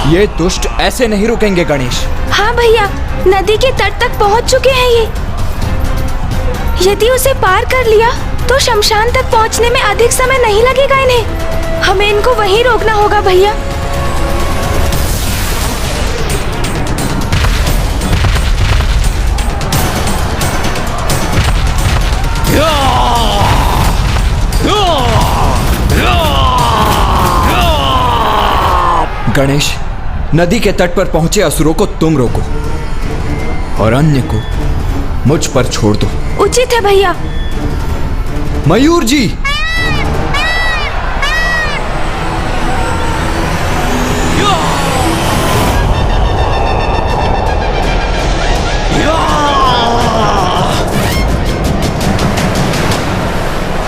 ये दुष्ट ऐसे नहीं रुकेंगे गणेश। हाँ भैया, नदी के तट तक पहुंच चुके हैं ये। यदि उसे पार कर लिया तो शमशान तक पहुंचने में अधिक समय नहीं लगेगा इन्हें। हमें इनको वहीं रोकना होगा भैया। गणेश, नदी के तट पर पहुंचे असुरों को तुम रोको और अन्य को मुझ पर छोड़ दो। उचित है भैया। मयूर जी,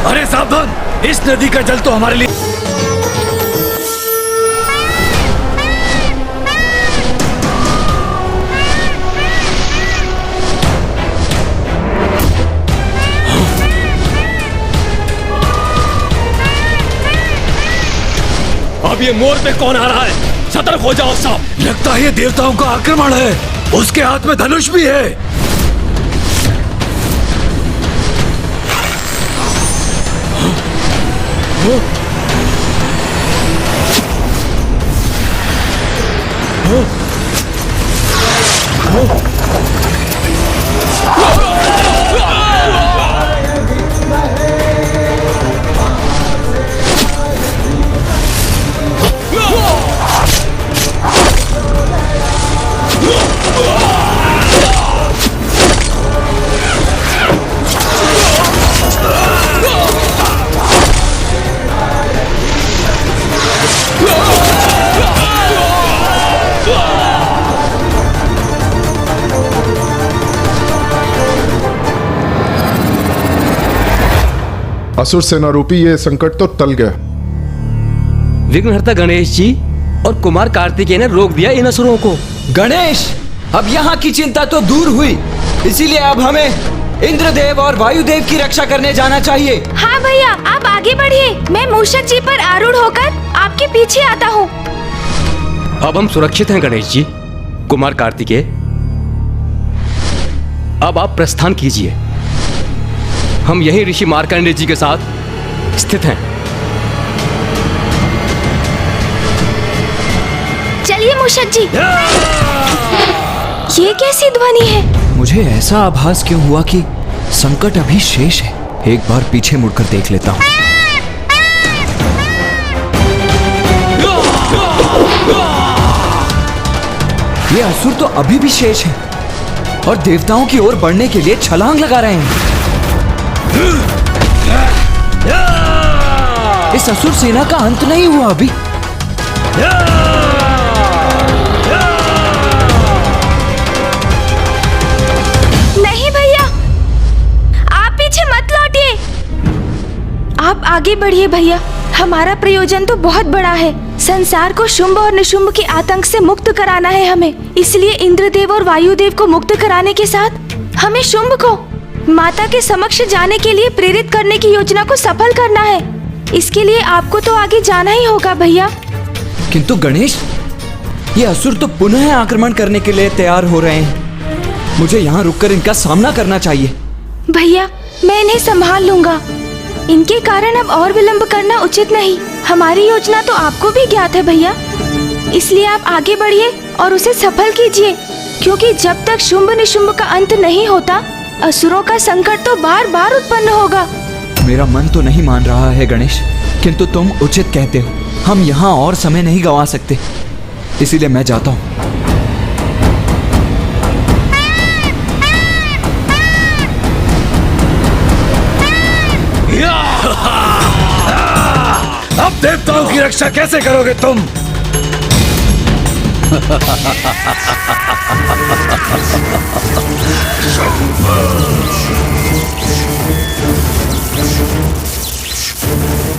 अरे सावधान, इस नदी का जल तो हमारे लिए। अब ये मोर पे कौन आ रहा है? सतर्क हो जाओ सब। लगता है ये देवताओं का आक्रमण है। उसके हाथ में धनुष भी है। असुर सेना रूपी ये संकट तो टल गया। विघ्नहर्ता गणेश जी और कुमार कार्तिकेय ने रोक दिया इन असुरों को। गणेश, अब यहाँ की चिंता तो दूर हुई, इसीलिए अब हमें इंद्रदेव और वायुदेव की रक्षा करने जाना चाहिए। हाँ भैया, आप आगे बढ़िए। मैं मूषक जी पर आरूढ़ होकर आपके पीछे आता हूँ। अब हम सुरक्षित हैं गणेश जी। कुमार कार्तिकेय, अब आप प्रस्थान कीजिए। हम यही ऋषि मार्कंडेय जी के साथ स्थित हैं। चलिए मूषक जी। ये कैसी ध्वनि है? मुझे ऐसा आभास क्यों हुआ कि संकट अभी शेष है। एक बार पीछे मुड़कर देख लेता हूँ। ये असुर तो अभी भी शेष है और देवताओं की ओर बढ़ने के लिए छलांग लगा रहे हैं। इस असुर सेना का अंत नहीं हुआ अभी। नहीं भैया, आप पीछे मत लौटिए। आप आगे बढ़िए भैया। हमारा प्रयोजन तो बहुत बड़ा है। संसार को शुंभ और निशुंभ के आतंक से मुक्त कराना है हमें। इसलिए इंद्रदेव और वायुदेव को मुक्त कराने के साथ हमें शुंभ को माता के समक्ष जाने के लिए प्रेरित करने की योजना को सफल करना है। इसके लिए आपको तो आगे जाना ही होगा भैया। किंतु गणेश, ये असुर तो पुनः आक्रमण करने के लिए तैयार हो रहे हैं। मुझे यहाँ रुककर इनका सामना करना चाहिए। भैया, मैं इन्हें संभाल लूंगा। इनके कारण अब और विलंब करना उचित नहीं। हमारी योजना तो आपको भी ज्ञात है भैया। इसलिए आप आगे बढ़िए और उसे सफल कीजिए, क्योंकि जब तक शुंभ निशुंभ का अंत नहीं होता, असुरों का संकट तो बार बार उत्पन्न होगा। मेरा मन तो नहीं मान रहा है गणेश, किंतु तुम उचित कहते हो। हम यहाँ और समय नहीं गंवा सकते, इसीलिए मैं जाता हूँ। अब देवताओं की रक्षा कैसे करोगे तुम?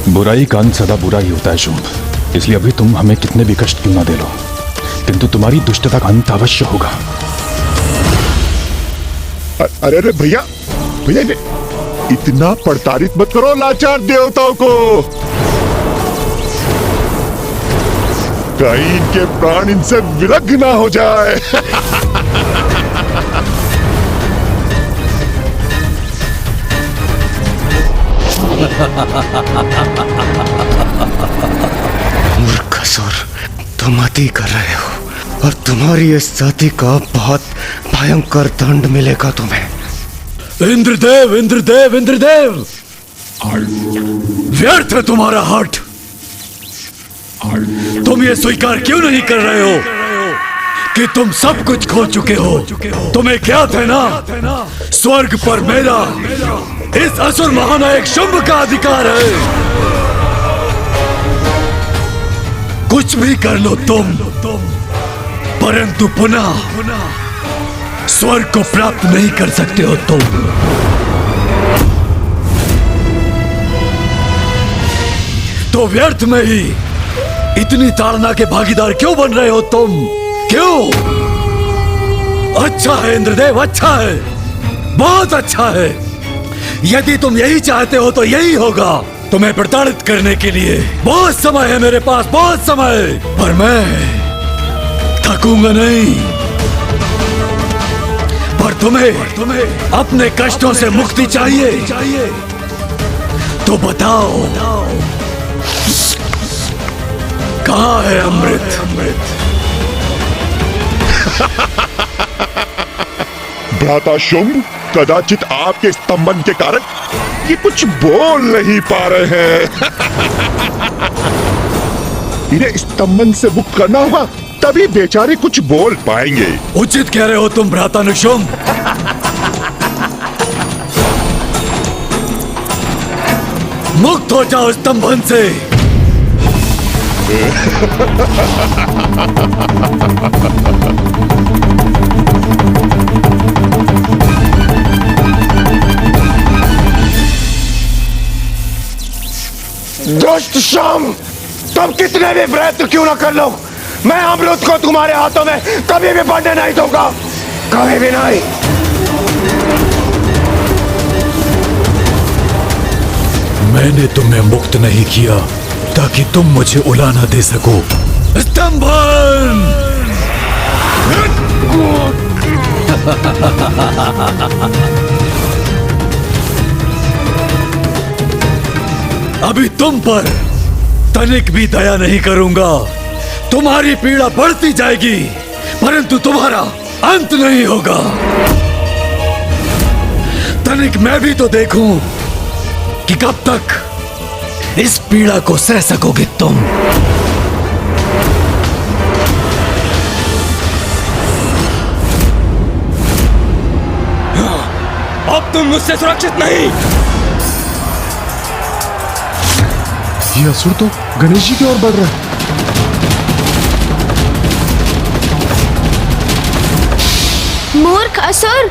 बुराई का अंत सदा बुरा ही होता है शुंभ। इसलिए अभी तुम हमें कितने भी कष्ट क्यों ना दे लो, किंतु तुम्हारी दुष्टता का अंत अवश्य होगा। अरे अरे भैया, भैया इतना प्रताड़ित मत करो लाचार देवताओं को। कहीं इनके प्राण इनसे विलग ना हो जाए। मूर्ख असुर, तुम अति कर रहे हो और तुम्हारी इस जाति का बहुत भयंकर दंड मिलेगा तुम्हें। इंद्रदेव इंद्रदेव इंद्रदेव, व्यर्थ है तुम्हारा हठ। तुम ये स्वीकार क्यों नहीं कर रहे हो कि तुम सब कुछ खो चुके हो? तुम्हें क्या थे ना, स्वर्ग पर मेरा, इस असुर महानायक शुंभ का अधिकार है। कुछ भी कर लो तुम, परंतु पुनः स्वर्ग को प्राप्त नहीं कर सकते हो तुम। तो व्यर्थ में ही इतनी ताड़ना के भागीदार क्यों बन रहे हो तुम? क्यों? अच्छा है इंद्रदेव, अच्छा है, बहुत अच्छा है। यदि तुम यही चाहते हो तो यही होगा। तुम्हें प्रताड़ित करने के लिए बहुत समय है मेरे पास, बहुत समय। पर मैं थकूंगा नहीं। पर तुम्हें अपने कष्टों से मुक्ति चाहिए तो बताओ, कहाँ है अमृत? भ्राता शुंभ, कदाचित आपके स्तंभन के कारण ये कुछ बोल नहीं पा रहे हैं। इन्हें स्तंभन से मुक्त करना होगा, तभी बेचारे कुछ बोल पाएंगे। उचित कह रहे हो तुम भ्राता शुंभ। मुक्त हो जाओ स्तंभन से। दुष्ट शुंभ, तुम कितने भी प्रयत्न क्यों ना कर लो, मैं अमृत को तुम्हारे हाथों में कभी भी बढ़ने नहीं दूंगा, कभी भी नहीं। मैंने तुम्हें मुक्त नहीं किया ताकि तुम मुझे उलाना दे सको। स्तंभन! अभी तुम पर तनिक भी दया नहीं करूंगा। तुम्हारी पीड़ा बढ़ती जाएगी, परंतु तुम्हारा अंत नहीं होगा। तनिक मैं भी तो देखूं कि कब तक इस पीड़ा को सह सकोगे तुम। अब तुम मुझसे सुरक्षित नहीं। ये असुर तो गणेश जी की ओर बढ़ रहा है। मूर्ख असुर,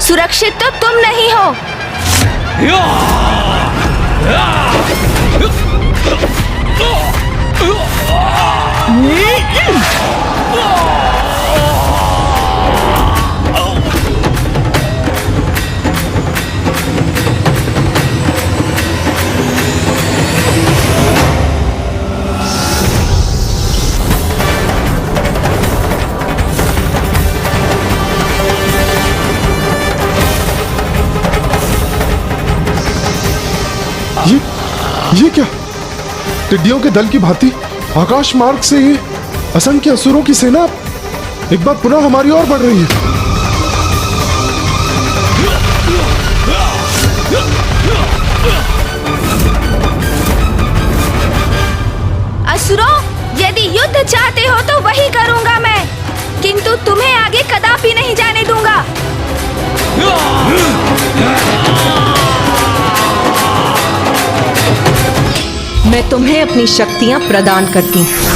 सुरक्षित तो तुम नहीं हो। ये क्या? टिड्डियों के दल की भांति आकाश मार्ग से ये असंख्य असुरों की सेना एक बार पुनः हमारी ओर बढ़ रही है। असुरों, यदि युद्ध चाहते हो तो वही करूंगा मैं, किंतु तुम्हें आगे कदापि नहीं जाने दूंगा। मैं तुम्हें अपनी शक्तियां प्रदान करती हूं।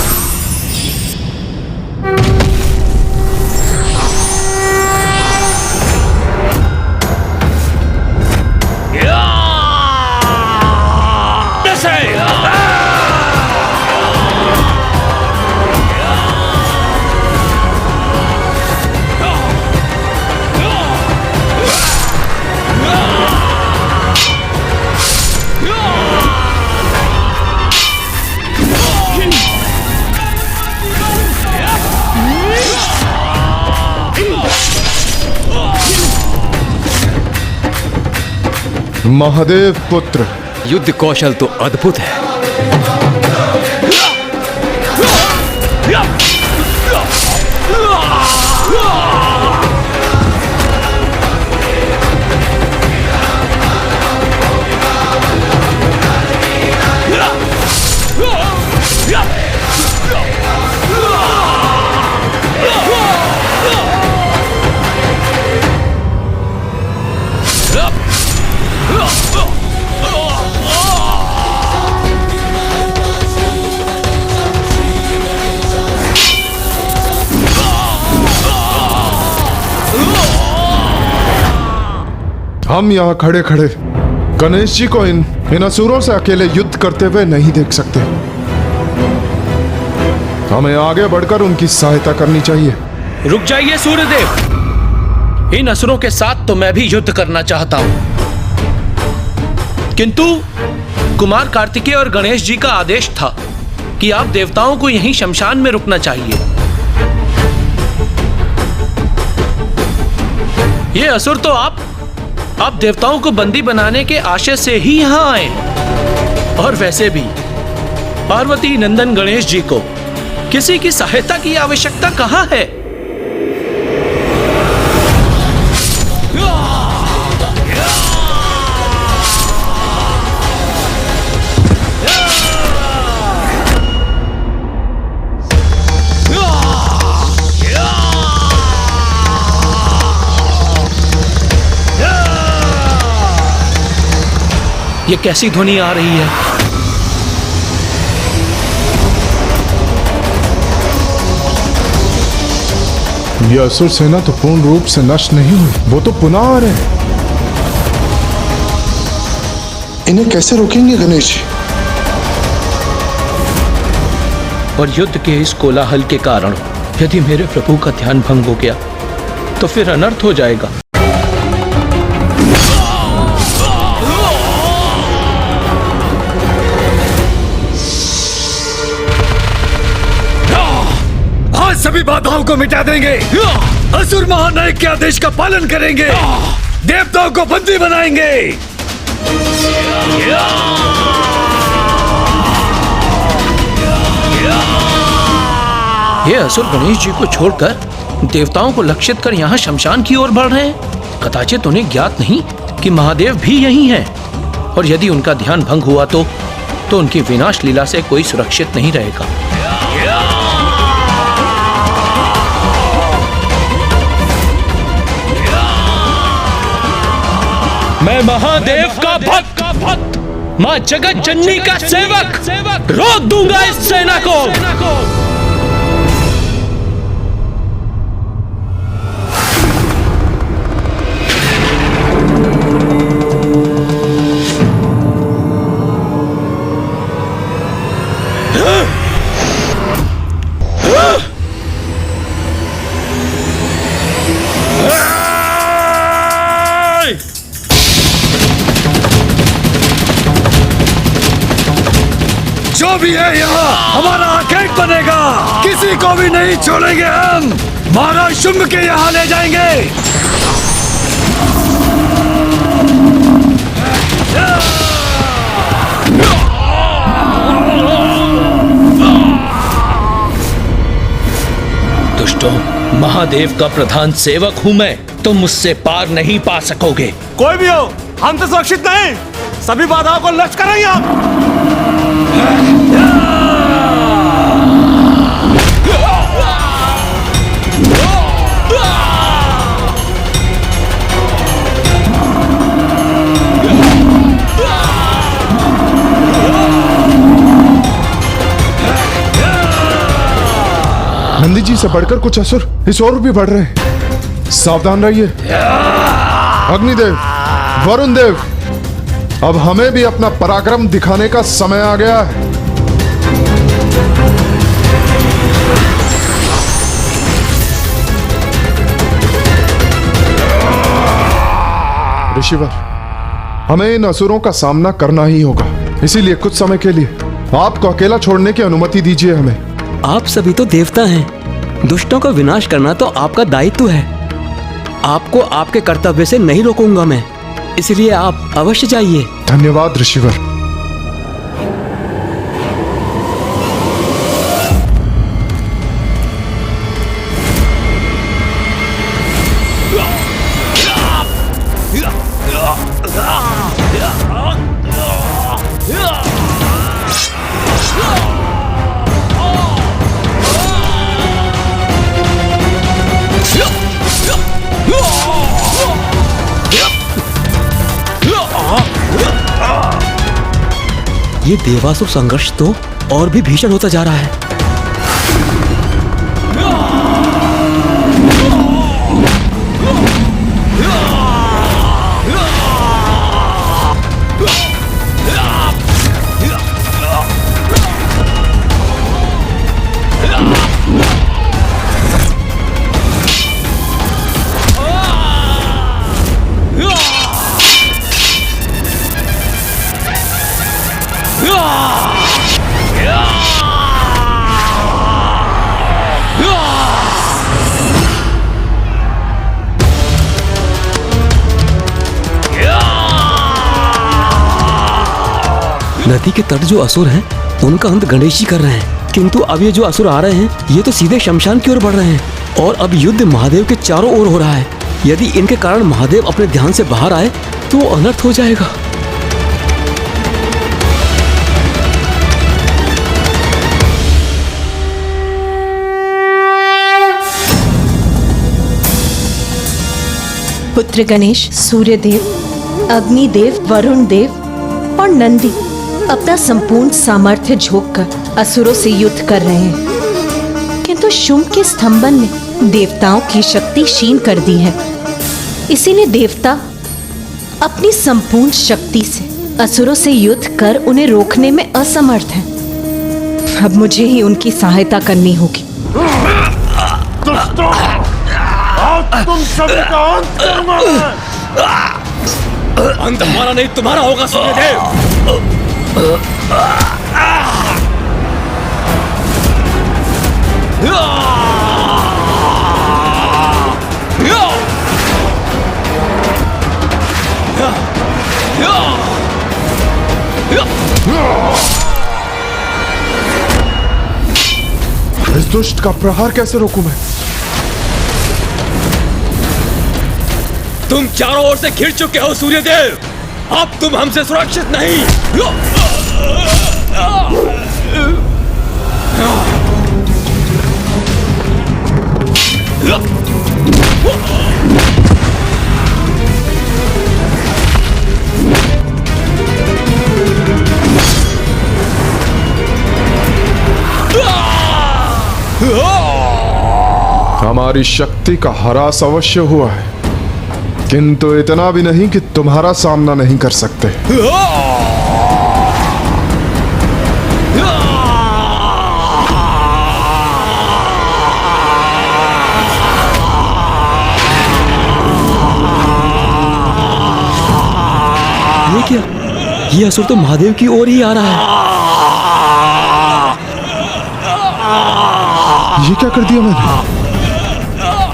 महादेव पुत्र, युद्ध कौशल तो अद्भुत है। हम यहाँ खड़े खड़े गणेश जी को इन असुरों से अकेले युद्ध करते हुए नहीं देख सकते। हमें आगे बढ़कर उनकी सहायता करनी चाहिए। रुक जाइए सूर्यदेव, इन असुरों के साथ तो मैं भी युद्ध करना चाहता हूं, किंतु कुमार कार्तिकेय और गणेश जी का आदेश था कि आप देवताओं को यहीं शमशान में रुकना चाहिए। ये असुर तो आप देवताओं को बंदी बनाने के आशय से ही यहां आए। और वैसे भी पार्वती नंदन गणेश जी को किसी की सहायता की आवश्यकता कहां है? ये कैसी ध्वनि आ रही है? ये असुर सेना तो पूर्ण रूप से नष्ट नहीं हुई, वो तो पुनः आ रहे हैं। इन्हें कैसे रोकेंगे गणेश जी? और युद्ध के इस कोलाहल के कारण यदि मेरे प्रभु का ध्यान भंग हो गया तो फिर अनर्थ हो जाएगा। सभी बाधाओं को मिटा देंगे, असुर महानायक के आदेश का पालन करेंगे, देवताओं को बंदी बनाएंगे। ये असुर गणेश जी को छोड़कर देवताओं को लक्षित कर यहाँ शमशान की ओर बढ़ रहे हैं। कदाचित उन्हें ज्ञात नहीं कि महादेव भी यही हैं, और यदि उनका ध्यान भंग हुआ तो उनकी विनाश लीला से कोई सुरक्षित नहीं रहेगा। मैं महादेव का भक्त, मां जगत जननी का सेवक रोक दूंगा इस सेना को। जो भी है यहाँ हमारा आखेट बनेगा, किसी को भी नहीं छोड़ेंगे हम। महाराज शुंभ के यहाँ ले जाएंगे। दुष्टों, महादेव का प्रधान सेवक हूँ मैं, तुम मुझसे पार नहीं पा सकोगे। कोई भी हो, हम तो सुरक्षित नहीं, सभी बाधाओं को लक्ष्य करेंगे हम। नंदी जी से बढ़कर कुछ असुर इस ओर भी बढ़ रहे हैं, सावधान रहिए। अग्निदेव, वरुण देव, अब हमें भी अपना पराक्रम दिखाने का समय आ गया है। ऋषिवर, हमें इन असुरों का सामना करना ही होगा, इसीलिए कुछ समय के लिए आपको अकेला छोड़ने की अनुमति दीजिए हमें। आप सभी तो देवता हैं, दुष्टों का विनाश करना तो आपका दायित्व है। आपको आपके कर्तव्य से नहीं रोकूंगा मैं। इसलिए आप अवश्य जाइए। धन्यवाद ऋषिवर। ये देवासुर संघर्ष तो और भी भीषण होता जा रहा है। नदी के तट जो असुर हैं, उनका अंत गणेश जी कर रहे हैं, किंतु अब ये जो असुर आ रहे हैं, ये तो सीधे शमशान की ओर बढ़ रहे हैं और अब युद्ध महादेव के चारों ओर हो रहा है। यदि इनके कारण महादेव अपने ध्यान से बाहर आए तो अनर्थ हो जाएगा। पुत्र गणेश, सूर्यदेव, अग्निदेव, वरुण देव और नंदी अपना संपूर्ण सामर्थ्य झोंककर असुरों से युद्ध कर रहे हैं, किंतु शुंभ के स्तंभन ने देवताओं की शक्ति क्षीण कर दी है। इसीलिए देवता अपनी संपूर्ण शक्ति से असुरों से युद्ध कर उन्हें रोकने में असमर्थ हैं। अब मुझे ही उनकी सहायता करनी होगी। तुम सभी का अंत करूंगा मैं। अंत हमारा नहीं तुम्हारा होगा सूर्यदेव। इस दुष्ट का प्रहार कैसे रोकूं मैं? तुम चारों ओर से घिर चुके हो सूर्यदेव, अब तुम हमसे सुरक्षित नहीं। हमारी शक्ति का ह्रास अवश्य हुआ है, किंतु इतना भी नहीं कि तुम्हारा सामना नहीं कर सकते। ये क्या? ये असुर तो महादेव की ओर ही आ रहा है। ये क्या कर दिया मैंने?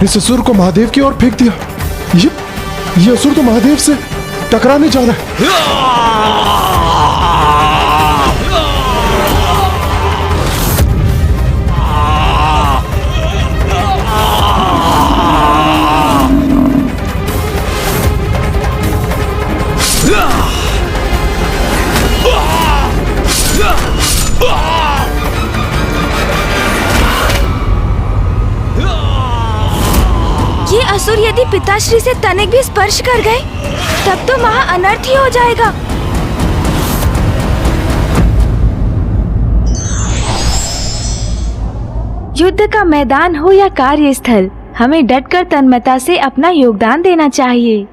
इस असुर को महादेव की ओर फेंक दिया। ये असुर तो महादेव से टकराने जा रहा है। ये असुर यदि पिताश्री से तनिक भी स्पर्श कर गए तब तो महा अनर्थ ही हो जाएगा। युद्ध का मैदान हो या कार्यस्थल, हमें डटकर तन्मयता से अपना योगदान देना चाहिए।